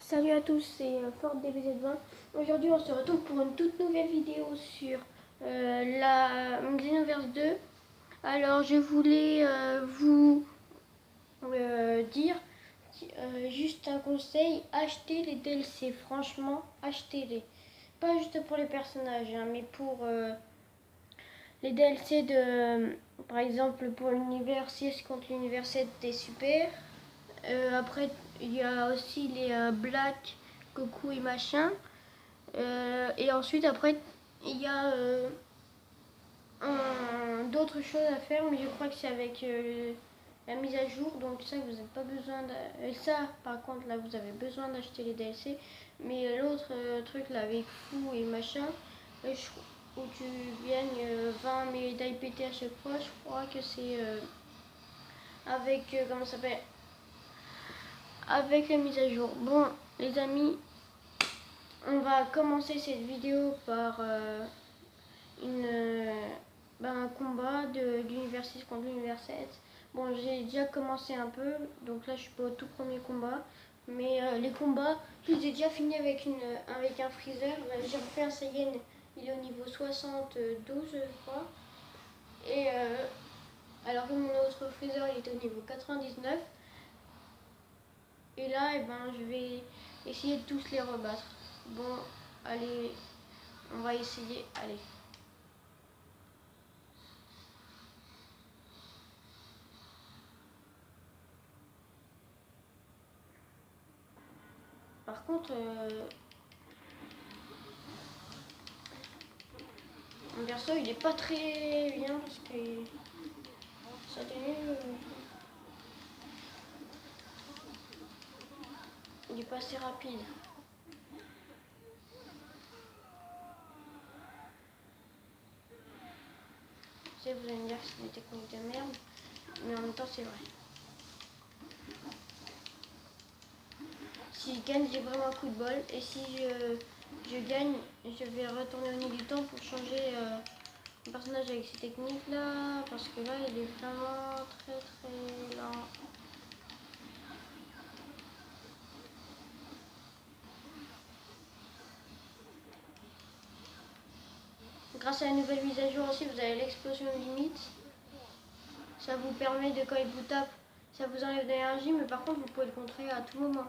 Salut à tous, c'est FortDBZ20. Aujourd'hui, on se retrouve pour une toute nouvelle vidéo sur la Xenoverse 2. Alors, je voulais vous dire juste un conseil, achetez les DLC, franchement, achetez-les. Pas juste pour les personnages, hein, mais pour les DLC de, par exemple, pour l'univers 6 contre l'univers 7 des super. Après, il y a aussi les Black, Goku et machin. Et ensuite, après, il y a d'autres choses à faire, mais je crois que c'est avec la mise à jour. Donc ça, vous n'avez pas besoin de... ça, par contre, là, vous avez besoin d'acheter les DLC. Mais l'autre truc, là, avec Fou et machin, où tu gagnes 20 médailles PT à chaque fois, je crois que c'est avec... comment ça s'appelle, avec la mise à jour. Bon, les amis, on va commencer cette vidéo par un combat de l'univers 6 contre l'univers 7. Bon, j'ai déjà commencé un peu, donc là je suis pas au tout premier combat. Mais les combats, j'ai déjà fini avec un Freezer. J'ai refait un Saiyan, il est au niveau 72, je crois. Et alors que mon autre Freezer, il était au niveau 99. Et là, je vais essayer de tous les rebattre. Bon, allez, on va essayer. Allez. Par contre, mon perso, il est pas très bien parce que sa tenue, il est pas assez rapide. Vous allez me dire que c'est des techniques de merde, mais en même temps c'est vrai. Si je gagne, j'ai vraiment un coup de bol, et si je gagne, je vais retourner au nid du temps pour changer le personnage avec ces techniques là, parce que là il est vraiment très très lent. Grâce à la nouvelle mise à jour aussi, vous avez l'explosion limite. Ça vous permet de, quand il vous tape, ça vous enlève de l'énergie, mais par contre vous pouvez le contrer à tout moment.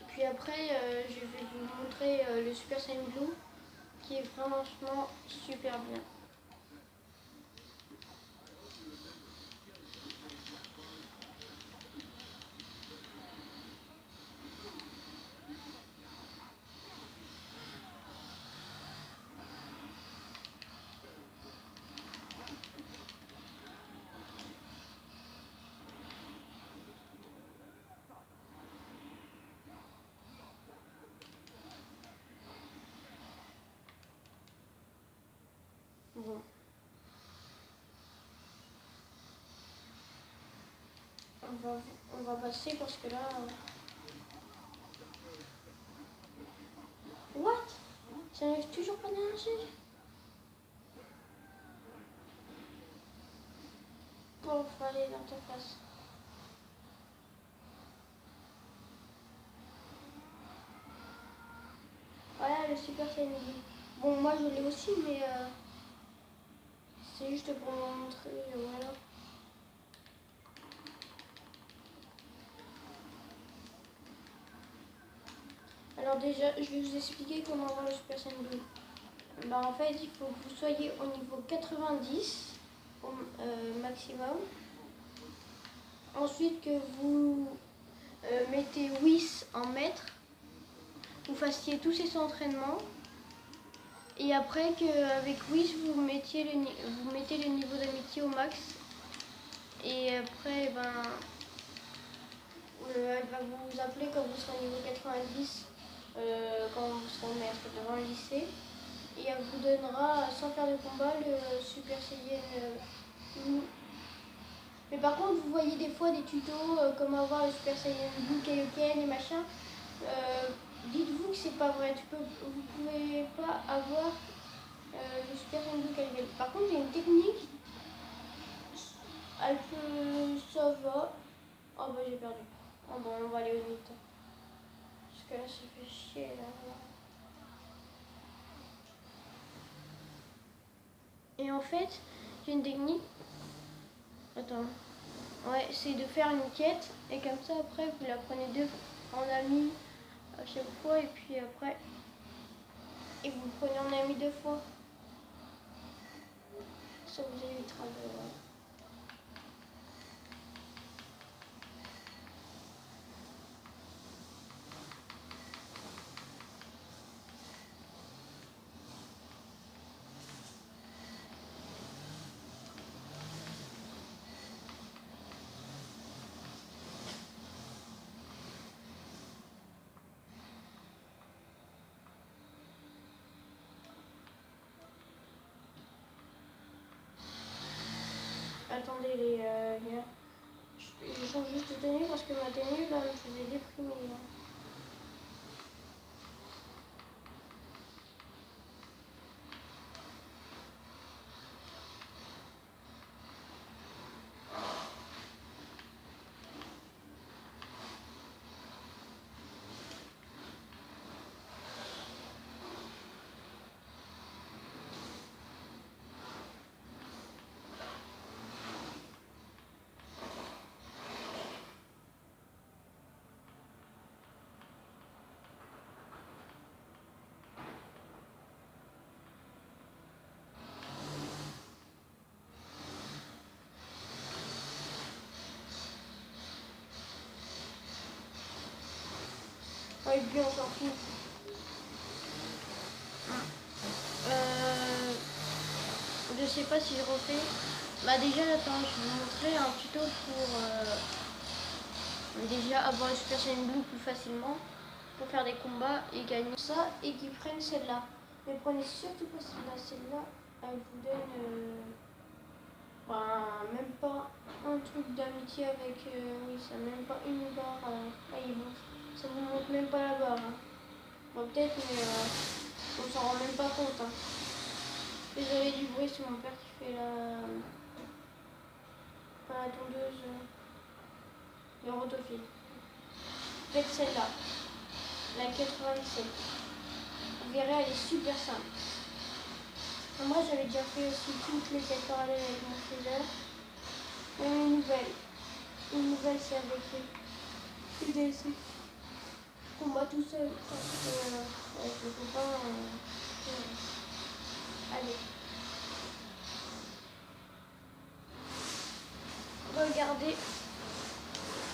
Puis après, je vais vous montrer le Super Saiyan Blue, qui est franchement super bien. Bon. On va passer parce que là... What? Ça n'arrive toujours pas d'énergie? Bon, faut aller dans ta face. Voilà le Super Saiyan Blue. Bon, moi je l'ai aussi, mais c'est juste pour vous montrer, voilà. Alors déjà, je vais vous expliquer comment avoir le Super Saiyan Blue. En fait, il faut que vous soyez au niveau 90 au maximum. Ensuite, que vous mettez Whis en maître. Vous fassiez tous ces entraînements. Et après qu'avec Whis, vous mettez le niveau d'amitié au max. Et après, elle va vous appeler quand vous serez au niveau 90, quand vous serez maître devant le lycée. Et elle vous donnera, sans faire de combat, le Super Saiyan Blue. Mais par contre, vous voyez des fois des tutos comment avoir le Super Saiyan Blue Kaioken et machin. Dites-vous que c'est pas vrai. Vous pouvez pas avoir le Super Saiyan 2 qu'elle gagne. Par contre, il y a une technique. Elle peut. Ça va. Oh bah j'ai perdu. Oh bon, on va aller au vite. Parce que là, ça fait chier là. Et en fait, j'ai une technique. Attends. Ouais, c'est de faire une quête. Et comme ça, après, vous la prenez deux en ami à chaque fois. Et puis après. Et vous le prenez en ami deux fois. Ça vous évitera de. Attendez les gars. Je change juste de tenue parce que ma tenue là me faisait déprimer là. Ah, et puis on s'en fout. Je sais pas si je refais. Bah déjà attends, je vais vous montrer un tuto pour déjà avoir le Super Saiyan Blue plus facilement pour faire des combats et gagner ça et qu'ils prennent celle-là. Mais prenez surtout pas celle-là. Celle-là, elle vous donne même pas un truc d'amitié avec oui, ça même pas une barre. Ça vous montre même pas la barre. Hein. Bon, peut-être, mais on s'en rend même pas compte. Hein. Désolé du bruit, c'est mon père qui fait la tondeuse de rotophile. Faites celle-là, la 97. Vous verrez, elle est super simple. Moi, j'avais déjà fait aussi toutes les quêtes parallèles avec mon Freezer. Même une nouvelle. Une nouvelle, c'est avec les DLC. Combat tout seul. Parce que, avec le copain. Allez. Regardez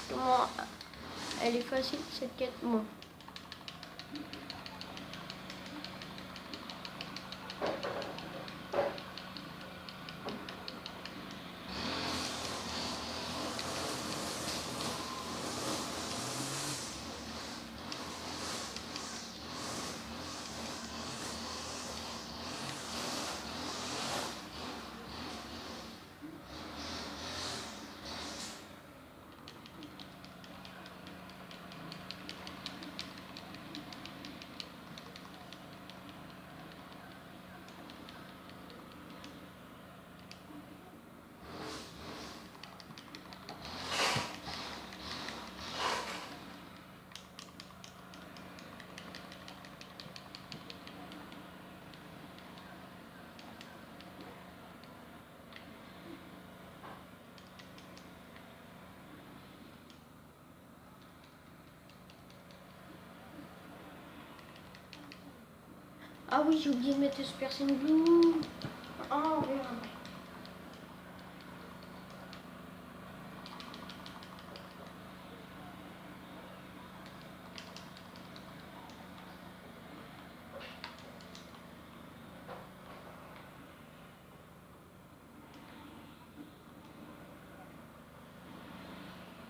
comment elle est facile cette quête. Bon. Ah oui, j'ai oublié de mettre le Super Saiyan Blue. Ah, on verra.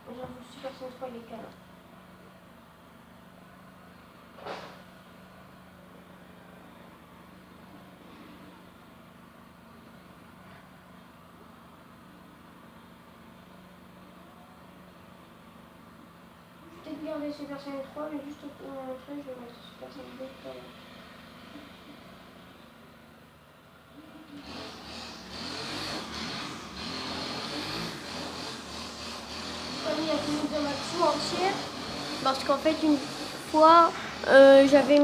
J'avoue, Super Saiyan 3, il est calme. Peut-être garder Super Saiyan 3, mais juste après, je vais mettre Super Saiyan 2 tout à l'heure. la tenue Zamatsu entière. Parce qu'en fait, une fois, j'avais pris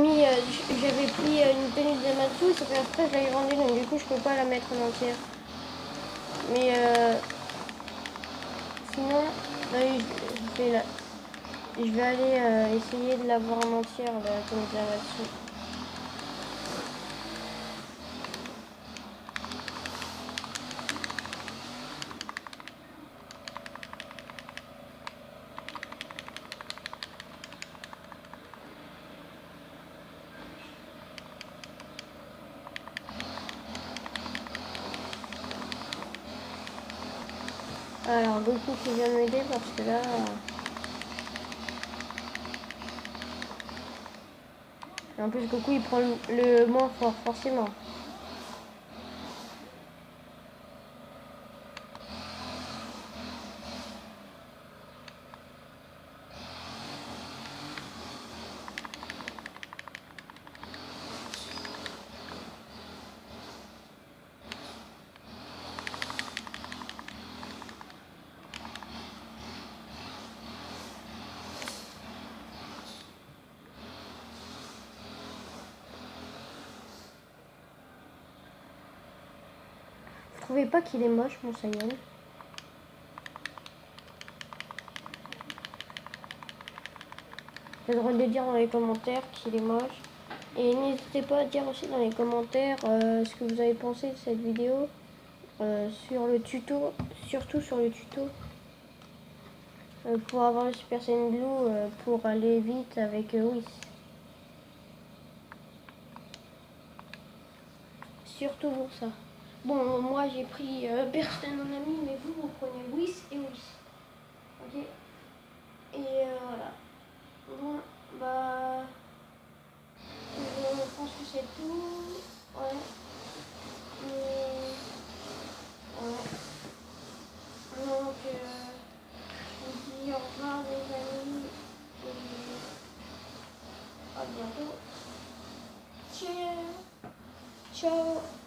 une tenue Zamatsu, et sauf après, je l'avais vendue, donc du coup, je peux pas la mettre en entière. Mais sinon, je vais aller essayer de l'avoir en entière, la tenue Zamatsu. Alors, Goku qui vient m'aider parce que là... En plus, Goku il prend le moins fort, forcément. Vous trouvez pas qu'il est moche, mon Saiyan? Vous avez le droit de le dire dans les commentaires qu'il est moche. Et n'hésitez pas à dire aussi dans les commentaires ce que vous avez pensé de cette vidéo sur le tuto, surtout sur le tuto pour avoir le Super Saiyan Blue pour aller vite avec Whis. Surtout pour ça. Bon, moi j'ai pris personne en ami, mais vous prenez Whis et Whis. Ok. Et voilà. Bon, bah... Je pense que c'est tout. Ouais. Ouais. Donc, je vous dis au revoir les amis. Et à bientôt. Ciao. Ciao.